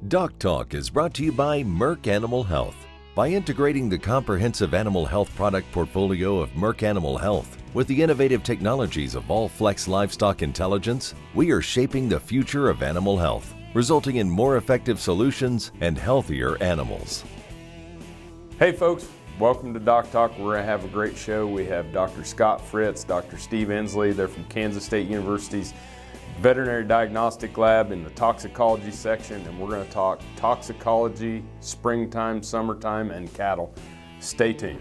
DocTalk is brought to you by Merck Animal Health. By integrating the comprehensive animal health product portfolio of Merck Animal Health with the innovative technologies of All-Flex Livestock Intelligence, we are shaping the future of animal health, resulting in more effective solutions and healthier animals. Hey folks, welcome to DocTalk. We're going to have a great show. We have Dr. Scott Fritz, Dr. Steve Ensley. They're from Kansas State University's Veterinary Diagnostic Lab in the toxicology section, and we're going to talk toxicology, springtime, summertime, and cattle. Stay tuned.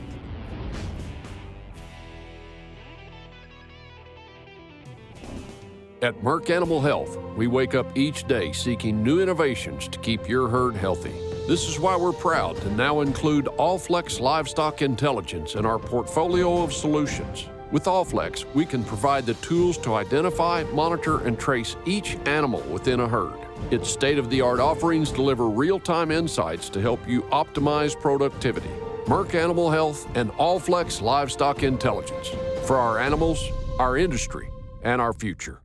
At Merck Animal Health, we wake up each day seeking new innovations to keep your herd healthy. This is why we're proud to now include All-Flex Livestock Intelligence in our portfolio of solutions. With All-Flex, we can provide the tools to identify, monitor, and trace each animal within a herd. Its state-of-the-art offerings deliver real-time insights to help you optimize productivity. Merck Animal Health and All-Flex Livestock Intelligence for our animals, our industry, and our future.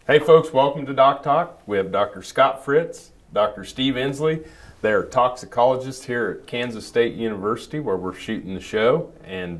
Hey folks, welcome to DocTalk. We have Dr. Scott Fritz, Dr. Steve Ensley. They're toxicologists here at Kansas State University where we're shooting the show. And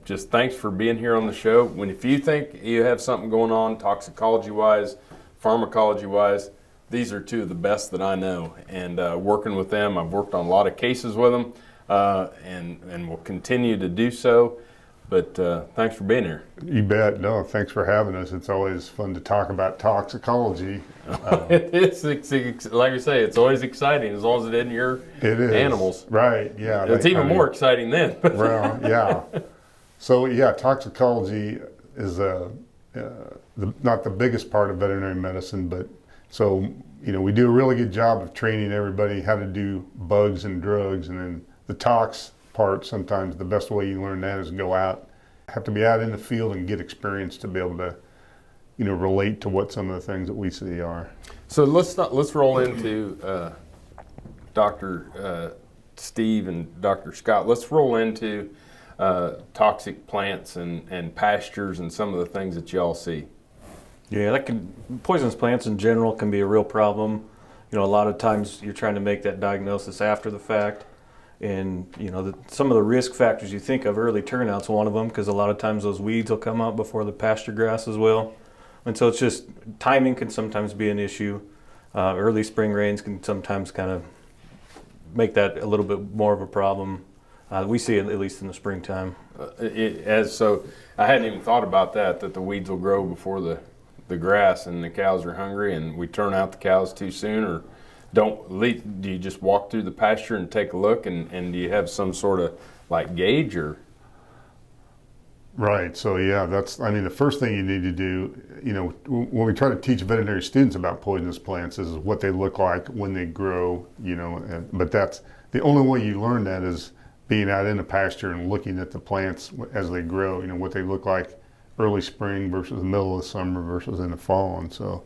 just thanks for being here on the show. If you think you have something going on toxicology-wise, pharmacology-wise, these are two of the best that I know. And working with them, I've worked on a lot of cases with them and will continue to do so. But thanks for being here. You bet. No, thanks for having us. It's always fun to talk about toxicology. It is, like I say, it's always exciting as long as it isn't your animals. Right, yeah. It's even more exciting then. Well, yeah. So, yeah, toxicology is not the biggest part of veterinary medicine, but so, we do a really good job of training everybody how to do bugs and drugs, and then the tox part, sometimes the best way you learn that is go out, have to be out in the field and get experience to be able to, relate to what some of the things that we see are. So let's roll into Dr. Steve and Dr. Scott. Let's roll into toxic plants and pastures and some of the things that y'all see. Yeah, poisonous plants in general can be a real problem. A lot of times you're trying to make that diagnosis after the fact. And some of the risk factors you think of, early turnout's one of them, because a lot of times those weeds will come out before the pasture grass as well. And so it's just timing can sometimes be an issue. Early spring rains can sometimes kind of make that a little bit more of a problem. We see it at least in the springtime. So I hadn't even thought about that the weeds will grow before the grass, and the cows are hungry, and we turn out the cows too soon, or do you just walk through the pasture and take a look, and do you have some sort of gauge or? Right. So yeah, the first thing you need to do, when we try to teach veterinary students about poisonous plants is what they look like when they grow, but that's the only way you learn that is being out in the pasture and looking at the plants as they grow, what they look like early spring versus the middle of the summer versus in the fall. And so,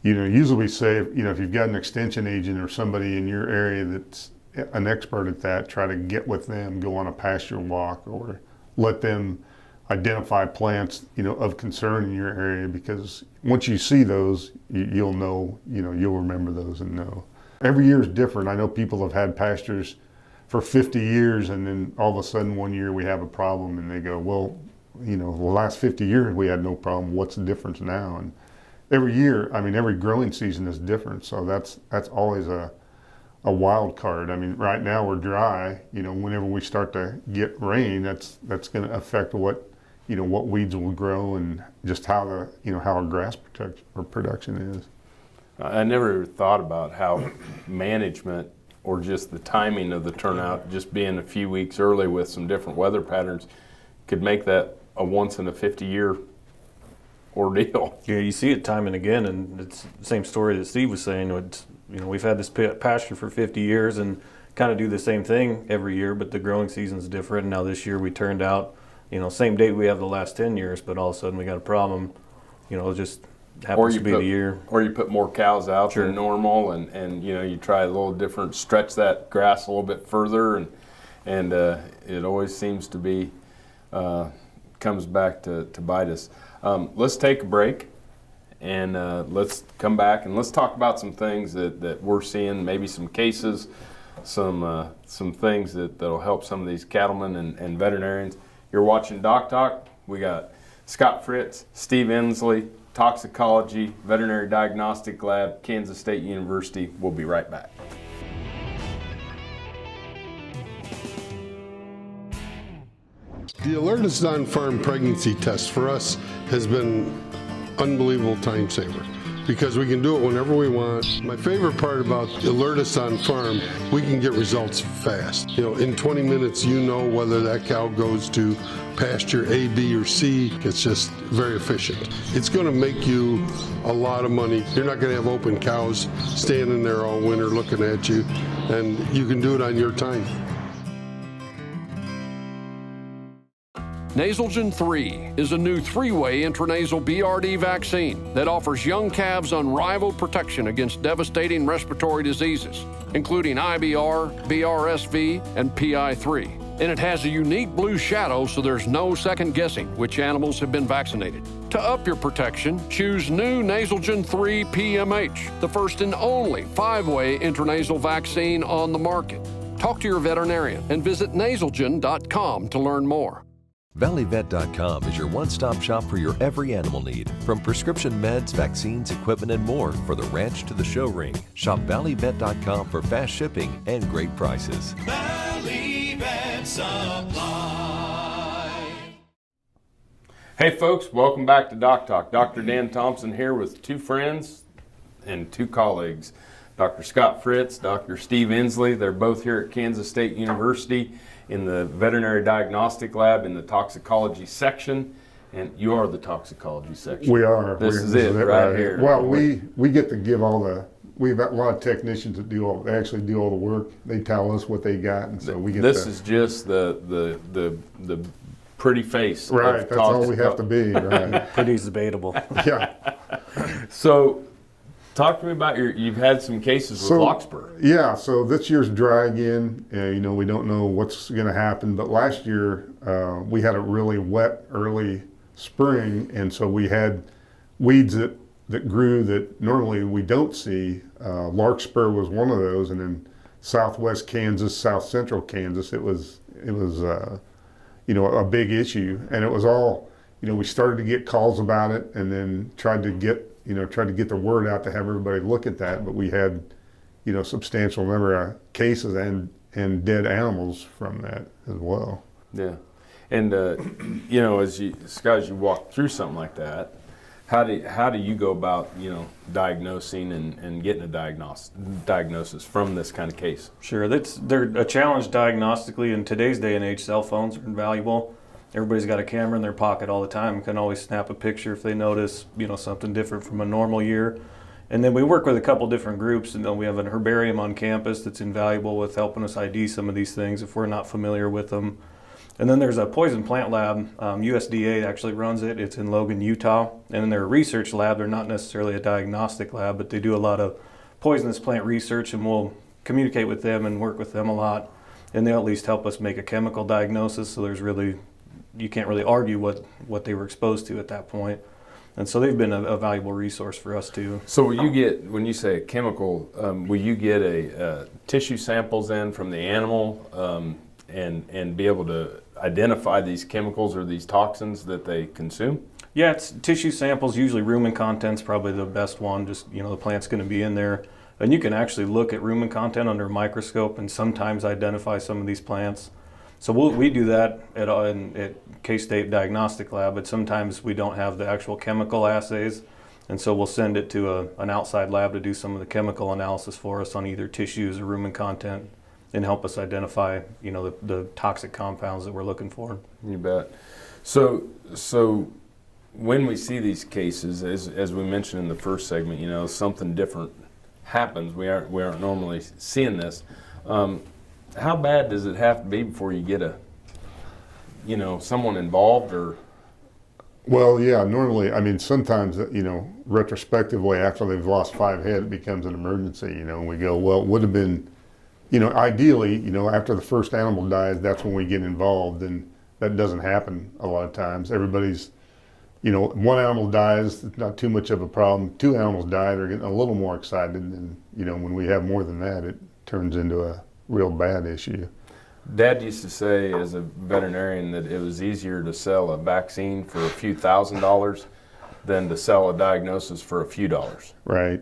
usually we say, if you've got an extension agent or somebody in your area that's an expert at that, try to get with them, go on a pasture walk, or let them identify plants, of concern in your area, because once you see those, you'll know, you'll remember those and know. Every year is different. I know people have had pastures for 50 years, and then all of a sudden one year we have a problem, and they go, well, the last 50 years we had no problem. What's the difference now? And every year, every growing season is different, so that's always a wild card. Right now we're dry. Whenever we start to get rain, that's going to affect what what weeds will grow and just how how our grass production is. I never thought about how management or just the timing of the turnout, just being a few weeks early with some different weather patterns, could make that a once in a 50-year ordeal. Yeah, you see it time and again, and it's the same story that Steve was saying. It's, we've had this pasture for 50 years and kind of do the same thing every year, but the growing season's different. And now this year we turned out, same date we have the last 10 years, but all of a sudden we got a problem. It just happens to be the year. Or you put more cows out Sure. than normal, and you try a little different, stretch that grass a little bit further, and it always seems to be comes back to bite us. Let's take a break, and let's come back and let's talk about some things that we're seeing, maybe some cases, some things that'll help some of these cattlemen and veterinarians. You're watching DocTalk. We got Scott Fritz, Steve Ensley, Toxicology, Veterinary Diagnostic Lab, Kansas State University. We'll be right back. The Alertus on-farm pregnancy test for us has been unbelievable time saver because we can do it whenever we want. My favorite part about Alertus on-farm, we can get results fast. In 20 minutes, whether that cow goes to pasture A, B, or C. It's just very efficient. It's going to make you a lot of money. You're not going to have open cows standing there all winter looking at you, and you can do it on your time. Nasalgen 3 is a new 3-way intranasal BRD vaccine that offers young calves unrivaled protection against devastating respiratory diseases, including IBR, BRSV, and PI3. And it has a unique blue shadow, so there's no second guessing which animals have been vaccinated. To up your protection, choose new Nasalgen 3 PMH, the first and only 5-way intranasal vaccine on the market. Talk to your veterinarian and visit nasalgen.com to learn more. ValleyVet.com is your one-stop shop for your every animal need, from prescription meds, vaccines, equipment, and more for the ranch to the show ring. Shop ValleyVet.com for fast shipping and great prices. Valley Vet Supply. Hey folks, welcome back to DocTalk. Dr. Dan Thomson here with two friends and two colleagues, Dr. Scott Fritz, Dr. Steve Ensley. They're both here at Kansas State University in the Veterinary Diagnostic Lab in the toxicology section, and you are the toxicology section. We are. This is it right here. Well, we get to give we've got a lot of technicians that they actually do all the work. They tell us what they got, and so we get This is just the pretty face. Right, that's all we have to be, right. Pretty debatable. Yeah. So, talk to me about you've had some cases with larkspur. Yeah, so this year's dry again. We don't know what's going to happen, but last year we had a really wet early spring, and so we had weeds that grew that normally we don't see. Larkspur was one of those, and in southwest Kansas, south central Kansas, it was a big issue, and it was all, we started to get calls about it, and then tried to get the word out to have everybody look at that, but we had, substantial number of cases and dead animals from that as well. Yeah, and as you walk through something like that, how do you go about diagnosing and getting a diagnosis from this kind of case? Sure, they're a challenge diagnostically. In today's day and age, cell phones are invaluable. Everybody's got a camera in their pocket all the time, can always snap a picture if they notice something different from a normal year. And then we work with a couple different groups, and then we have an herbarium on campus that's invaluable with helping us ID some of these things if we're not familiar with them. And then there's a poison plant lab. USDA actually runs it. It's in Logan, Utah. And in their research lab, they're not necessarily a diagnostic lab, but they do a lot of poisonous plant research, and we'll communicate with them and work with them a lot. And they'll at least help us make a chemical diagnosis, so you can't really argue what they were exposed to at that point. And so they've been a valuable resource for us too. So when you say chemical, will you get tissue samples in from the animal and be able to identify these chemicals or these toxins that they consume? Yeah, it's tissue samples, usually rumen content's probably the best one, just the plant's going to be in there. And you can actually look at rumen content under a microscope and sometimes identify some of these plants. So we do that at K-State Diagnostic Lab, but sometimes we don't have the actual chemical assays, and so we'll send it to an outside lab to do some of the chemical analysis for us on either tissues or rumen content, and help us identify, the toxic compounds that we're looking for. You bet. So when we see these cases, as we mentioned in the first segment, something different happens. We aren't normally seeing this. How bad does it have to be before you get someone involved or? Well, yeah, normally, sometimes, retrospectively after they've lost 5 head, it becomes an emergency, and we go, well, it would have been, ideally, after the first animal dies, that's when we get involved, and that doesn't happen a lot of times. Everybody's, one animal dies, it's not too much of a problem. 2 animals die, they're getting a little more excited, and, when we have more than that, it turns into a real bad issue. Dad used to say as a veterinarian that it was easier to sell a vaccine for a few $1,000s than to sell a diagnosis for a few dollars. Right.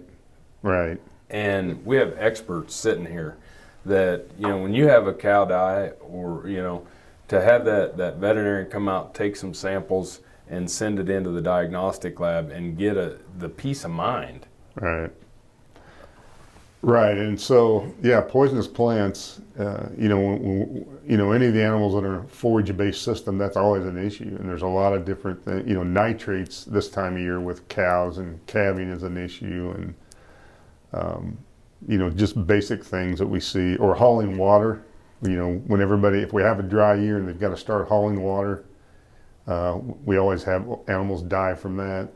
And we have experts sitting here that, when you have a cow die or, to have that veterinarian come out, take some samples and send it into the diagnostic lab and get the peace of mind. Right, and so, yeah, poisonous plants, any of the animals that are a forage-based system, that's always an issue. And there's a lot of different things, nitrates this time of year with cows and calving is an issue, and, just basic things that we see, or hauling water. If we have a dry year and they've got to start hauling water, we always have animals die from that.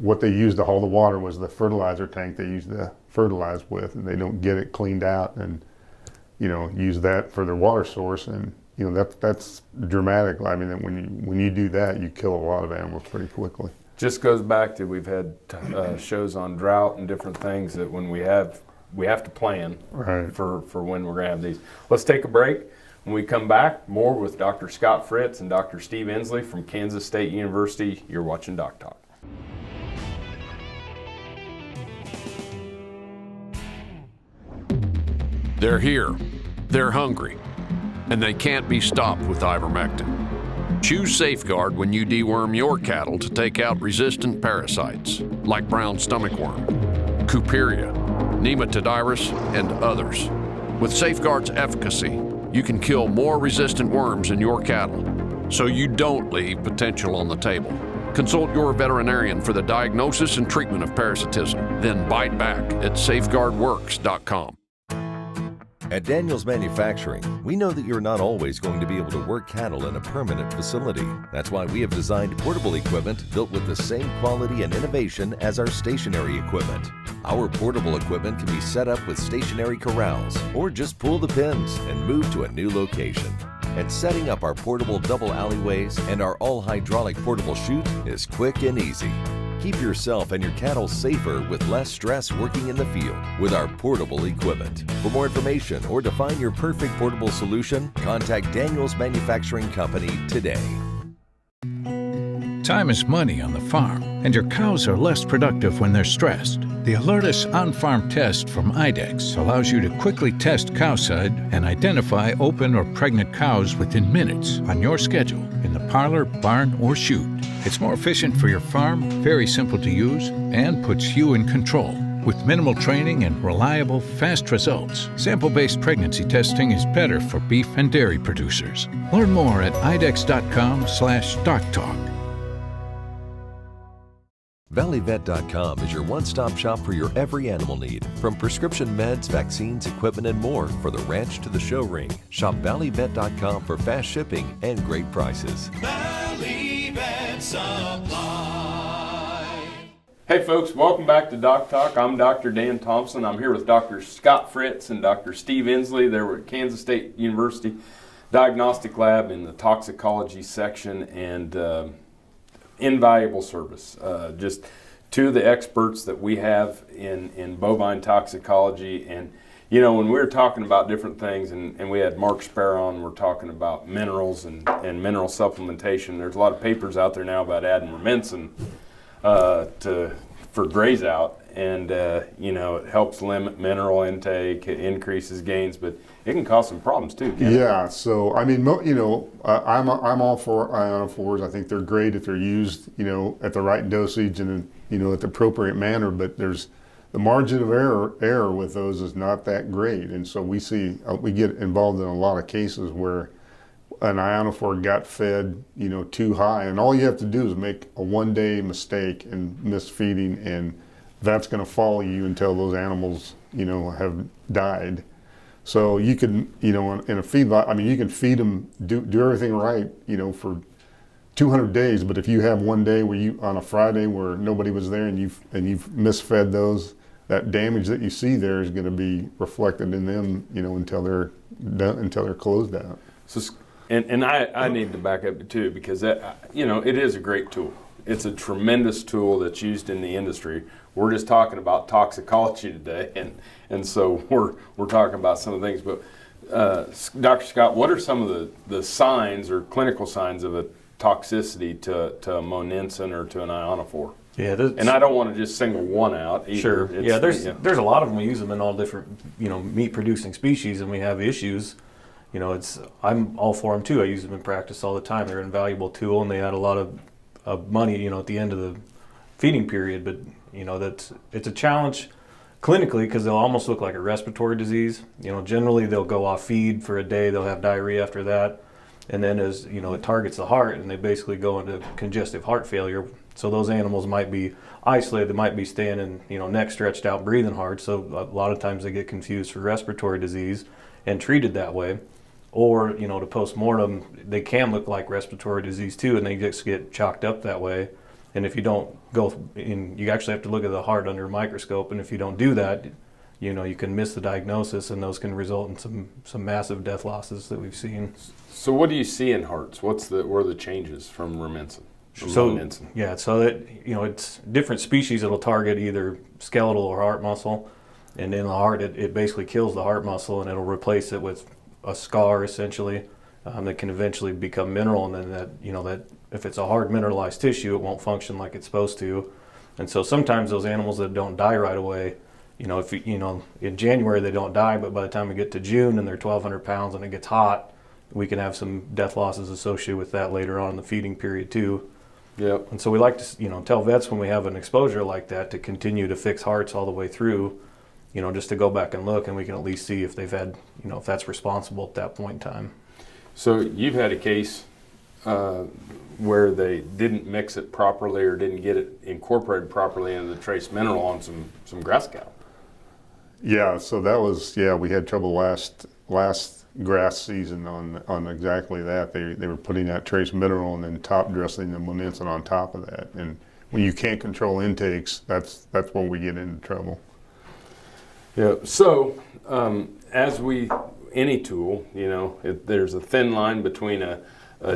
What they used to haul the water was the fertilizer tank they used to fertilize with, and they don't get it cleaned out and use that for their water source, and that's dramatic. When you do that, you kill a lot of animals pretty quickly. Just goes back to we've had shows on drought and different things that when we have to plan for when we're going to have these. Let's take a break. When we come back, more with Dr. Scott Fritz and Dr. Steve Ensley from Kansas State University. You're watching DocTalk. They're here, they're hungry, and they can't be stopped with ivermectin. Choose Safeguard when you deworm your cattle to take out resistant parasites like brown stomach worm, Cooperia, Nematodirus, and others. With Safeguard's efficacy, you can kill more resistant worms in your cattle, so you don't leave potential on the table. Consult your veterinarian for the diagnosis and treatment of parasitism. Then bite back at safeguardworks.com. At Daniels Manufacturing, we know that you're not always going to be able to work cattle in a permanent facility. That's why we have designed portable equipment built with the same quality and innovation as our stationary equipment. Our portable equipment can be set up with stationary corrals, or just pull the pins and move to a new location. And setting up our portable double alleyways and our all-hydraulic portable chute is quick and easy. Keep yourself and your cattle safer with less stress working in the field with our portable equipment. For more information or to find your perfect portable solution, contact Daniels Manufacturing Company today. Time is money on the farm, and your cows are less productive when they're stressed. The Alertus on-farm test from IDEXX allows you to quickly test cowside and identify open or pregnant cows within minutes on your schedule in the parlor, barn, or chute. It's more efficient for your farm, very simple to use, and puts you in control. With minimal training and reliable, fast results, sample-based pregnancy testing is better for beef and dairy producers. Learn more at idexx.com/DocTalk. ValleyVet.com is your one-stop shop for your every animal need. From prescription meds, vaccines, equipment, and more for the ranch to the show ring. Shop ValleyVet.com for fast shipping and great prices. Valley Vet Supply. Hey folks, welcome back to DocTalk. I'm Dr. Dan Thomson. I'm here with Dr. Scott Fritz and Dr. Steve Ensley. They were at Kansas State University Diagnostic Lab in the toxicology section, and invaluable service. Just two of the experts that we have in bovine toxicology. And when we were talking about different things, and we had Mark Sparrow on, we're talking about minerals and mineral supplementation. There's a lot of papers out there now about adding rumensin for graze out, and it helps limit mineral intake, it increases gains, but it can cause some problems too. Yeah, so I mean, I'm all for ionophores. I think they're great if they're used, at the right dosage and at the appropriate manner. But there's the margin of error with those is not that great, and so we get involved in a lot of cases where an ionophore got fed, too high, and all you have to do is make a one-day mistake and miss feeding, and that's going to follow you until those animals, have died. So you can, in a feedlot, I mean, you can feed them, do everything right, for 200 days. But if you have one day where on a Friday where nobody was there and you've misfed those, that damage that you see there is going to be reflected in them, until they're done, until they're closed out. So, and I need to back up too, because it is a great tool. It's a tremendous tool that's used in the industry. We're just talking about toxicology today, and so we're talking about some of the things. But Dr. Scott, what are some of the signs or clinical signs of a toxicity to a monensin or to an ionophore? Yeah, and I don't want to just single one out either. Sure. Yeah, there's a lot of them. We use them in all different meat producing species, and we have issues. I'm all for them too. I use them in practice all the time. They're an invaluable tool, and they add a lot of money, at the end of the feeding period. But it's a challenge clinically because they'll almost look like a respiratory disease. Generally they'll go off feed for a day. They'll have diarrhea after that, and then as it targets the heart, and they basically go into congestive heart failure. So those animals might be isolated. They might be staying in neck stretched out, breathing hard. So a lot of times they get confused for respiratory disease and treated that way. Or, to post-mortem, they can look like respiratory disease too, and they just get chalked up that way. And if you don't go in, you actually have to look at the heart under a microscope, and if you don't do that, you can miss the diagnosis, and those can result in some massive death losses that we've seen. So what do you see in hearts? What are the changes from monensin? So that it's different species that'll target either skeletal or heart muscle, and in the heart, it basically kills the heart muscle, and it'll replace it with a scar essentially that can eventually become mineral, and then that if it's a hard mineralized tissue, it won't function like it's supposed to. And so sometimes those animals that don't die right away, if in January they don't die, but by the time we get to June and they're 1,200 pounds and it gets hot, we can have some death losses associated with that later on in the feeding period too. Yep. And so we like to tell vets when we have an exposure like that to continue to fix hearts all the way through. Just to go back and look, and we can at least see if they've had, if that's responsible at that point in time. So you've had a case where they didn't mix it properly or didn't get it incorporated properly into the trace mineral on some grass cattle. Yeah, so that was, we had trouble last grass season on exactly that. They were putting that trace mineral and then top dressing the monensin on top of that. And when you can't control intakes, that's when we get into trouble. Yeah. So, any tool, there's a thin line between a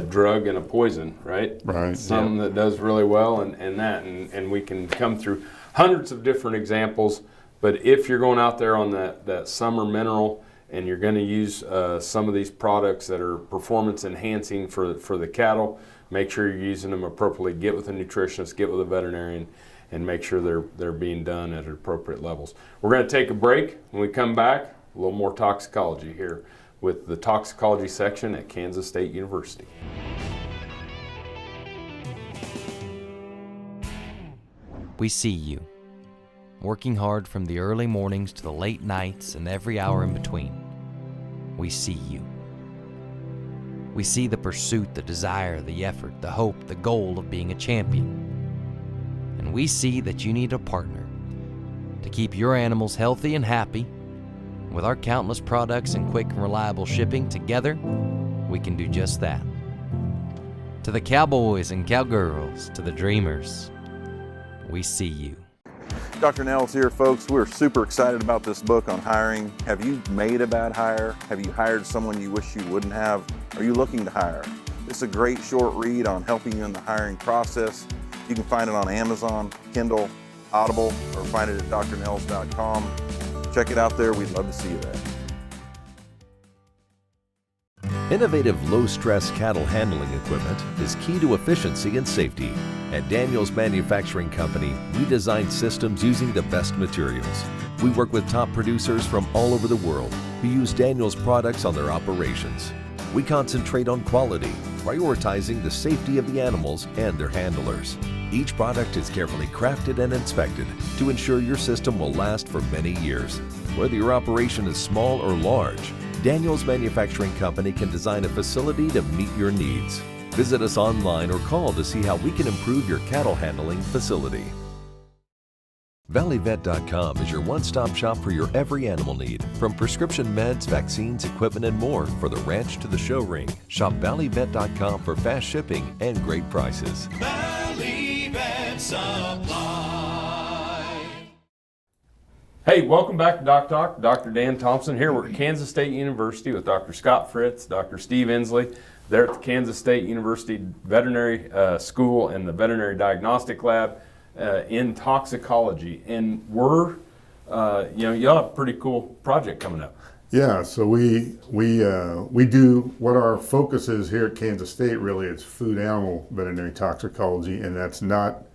drug and a poison, right? Right. Some that does really well and we can come through hundreds of different examples. But if you're going out there on that summer mineral and you're going to use some of these products that are performance enhancing for the cattle, make sure you're using them appropriately. Get with a nutritionist, get with a veterinarian, and make sure they're being done at appropriate levels. We're going to take a break. When we come back, a little more toxicology here with the toxicology section at Kansas State University. We see you, working hard from the early mornings to the late nights and every hour in between. We see you. We see the pursuit, the desire, the effort, the hope, the goal of being a champion. And we see that you need a partner to keep your animals healthy and happy. With our countless products and quick and reliable shipping, together, we can do just that. To the cowboys and cowgirls, to the dreamers, we see you. Dr. Nels here, folks. We're super excited about this book on hiring. Have you made a bad hire? Have you hired someone you wish you wouldn't have? Are you looking to hire? It's a great short read on helping you in the hiring process. You can find it on Amazon, Kindle, Audible, or find it at drnels.com. Check it out there. We'd love to see you there. Innovative low-stress cattle handling equipment is key to efficiency and safety. At Daniels Manufacturing Company, we design systems using the best materials. We work with top producers from all over the world who use Daniels products on their operations. We concentrate on quality, prioritizing the safety of the animals and their handlers. Each product is carefully crafted and inspected to ensure your system will last for many years. Whether your operation is small or large, Daniels Manufacturing Company can design a facility to meet your needs. Visit us online or call to see how we can improve your cattle handling facility. ValleyVet.com is your one-stop shop for your every animal need, from prescription meds, vaccines, equipment, and more for the ranch to the show ring. Shop ValleyVet.com for fast shipping and great prices. Valley Vet Supply. Hey, welcome back to DocTalk. Dr. Dan Thomson here. We're at Kansas State University with Dr. Scott Fritz, Dr. Steve Ensley. They're at the Kansas State University Veterinary School and the Veterinary Diagnostic Lab in toxicology. And we're, y'all have a pretty cool project coming up. Yeah, so we do what our focus is here at Kansas State. Really, it's food animal veterinary toxicology, and that's not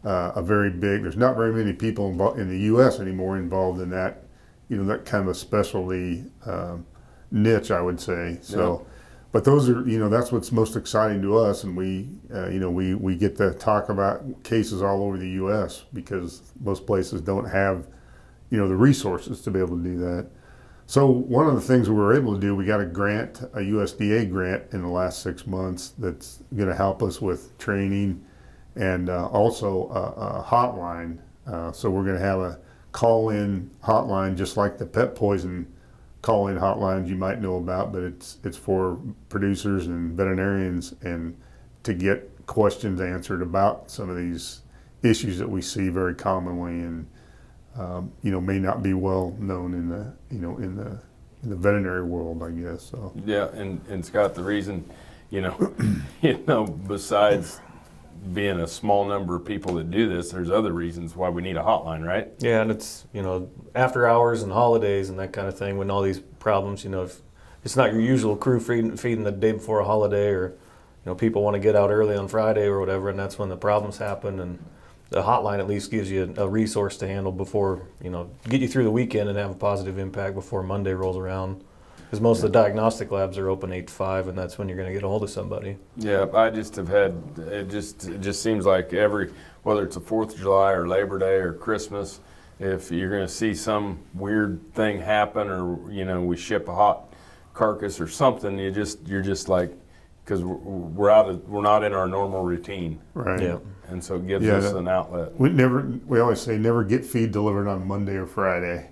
there's not very many people in the U.S. anymore involved in that, that kind of a specialty niche, I would say. So. Yeah. But those are, that's what's most exciting to us, and we get to talk about cases all over the U.S. because most places don't have, the resources to be able to do that. So one of the things we were able to do, we got a grant, a USDA grant in the last 6 months that's going to help us with training and also a hotline. So we're going to have a call-in hotline just like the pet poison call-in hotlines you might know about, but it's for producers and veterinarians and to get questions answered about some of these issues that we see very commonly and may not be well known in the in the veterinary world, I guess. So yeah, and Scott, the reason besides being a small number of people that do this, there's other reasons why we need a hotline, right? Yeah, and it's, after hours and holidays and that kind of thing, when all these problems, if it's not your usual crew feeding the day before a holiday, or, people want to get out early on Friday or whatever, and that's when the problems happen. And the hotline at least gives you a resource to handle before, get you through the weekend and have a positive impact before Monday rolls around. Because most of the diagnostic labs are open 8 to 5, and that's when you're going to get a hold of somebody. Yeah, I just have had, it just seems like whether it's the 4th of July or Labor Day or Christmas, if you're going to see some weird thing happen or, we ship a hot carcass or something, you're just like, because we're not in our normal routine. Right. Yeah. And so it gives us an outlet. We always say never get feed delivered on Monday or Friday.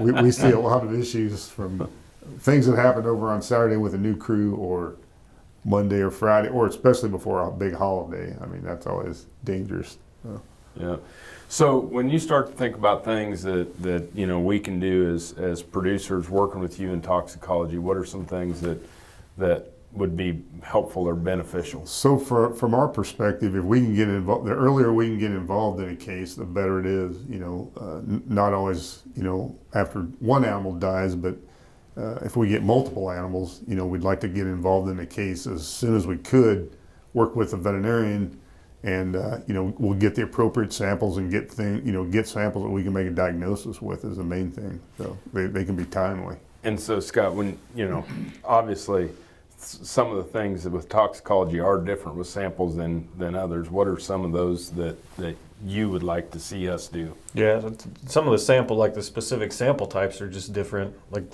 we see a lot of issues from things that happened over on Saturday with a new crew or Monday or Friday, or especially before a big holiday. I mean, that's always dangerous. Yeah. So when you start to think about things that we can do as producers working with you in toxicology, what are some things that would be helpful or beneficial? So from our perspective, if we can get involved, the earlier we can get involved in a case, the better it is. Not always, after one animal dies, but if we get multiple animals, we'd like to get involved in the case as soon as we could, work with a veterinarian, and we'll get the appropriate samples and get samples that we can make a diagnosis with is the main thing. So they can be timely. And so, Scott, when obviously some of the things with toxicology are different with samples than others. What are some of those that you would like to see us do? Yeah, some of the sample, like the specific sample types, are just different. Like,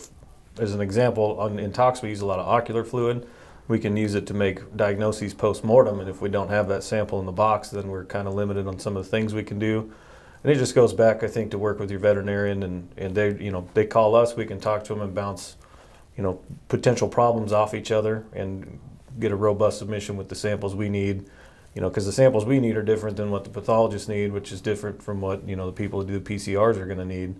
as an example, in tox we use a lot of ocular fluid. We can use it to make diagnoses post-mortem, and if we don't have that sample in the box, then we're kind of limited on some of the things we can do. And it just goes back, I think, to work with your veterinarian, and they call us, we can talk to them and bounce potential problems off each other and get a robust submission with the samples we need, because the samples we need are different than what the pathologists need, which is different from what, the people who do the PCRs are going to need.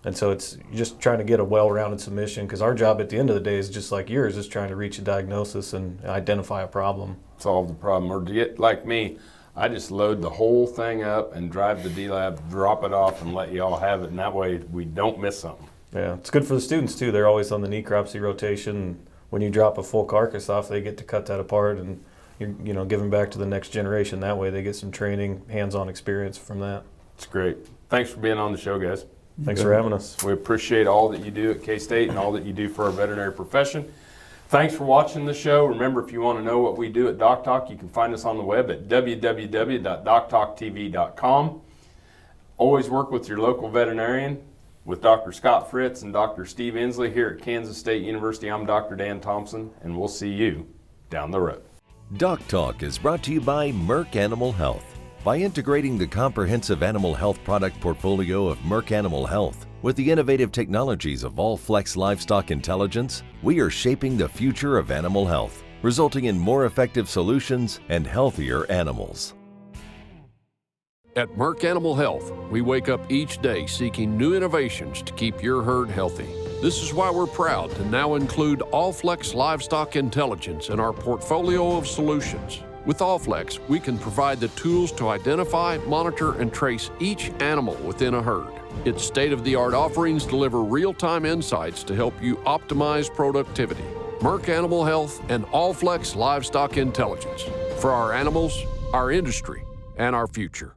And so it's just trying to get a well-rounded submission, because our job at the end of the day is just like yours, is trying to reach a diagnosis and identify a problem. Solve the problem. Or to get like me, I just load the whole thing up and drive to D-Lab, drop it off, and let you all have it, and that way we don't miss something. Yeah, it's good for the students too. They're always on the necropsy rotation. When you drop a full carcass off, they get to cut that apart and you're giving back to the next generation. That way they get some training, hands-on experience from that. It's great. Thanks for being on the show, guys. Thanks for having us. We appreciate all that you do at K-State and all that you do for our veterinary profession. Thanks for watching the show. Remember, if you want to know what we do at DocTalk, you can find us on the web at www.doctalktv.com. Always work with your local veterinarian. With Dr. Scott Fritz and Dr. Steve Ensley here at Kansas State University, I'm Dr. Dan Thomson, and we'll see you down the road. DocTalk is brought to you by Merck Animal Health. By integrating the comprehensive animal health product portfolio of Merck Animal Health with the innovative technologies of All-Flex Livestock Intelligence, we are shaping the future of animal health, resulting in more effective solutions and healthier animals. At Merck Animal Health, we wake up each day seeking new innovations to keep your herd healthy. This is why we're proud to now include All-Flex Livestock Intelligence in our portfolio of solutions. With All-Flex, we can provide the tools to identify, monitor, and trace each animal within a herd. Its state-of-the-art offerings deliver real-time insights to help you optimize productivity. Merck Animal Health and All-Flex Livestock Intelligence. For our animals, our industry, and our future.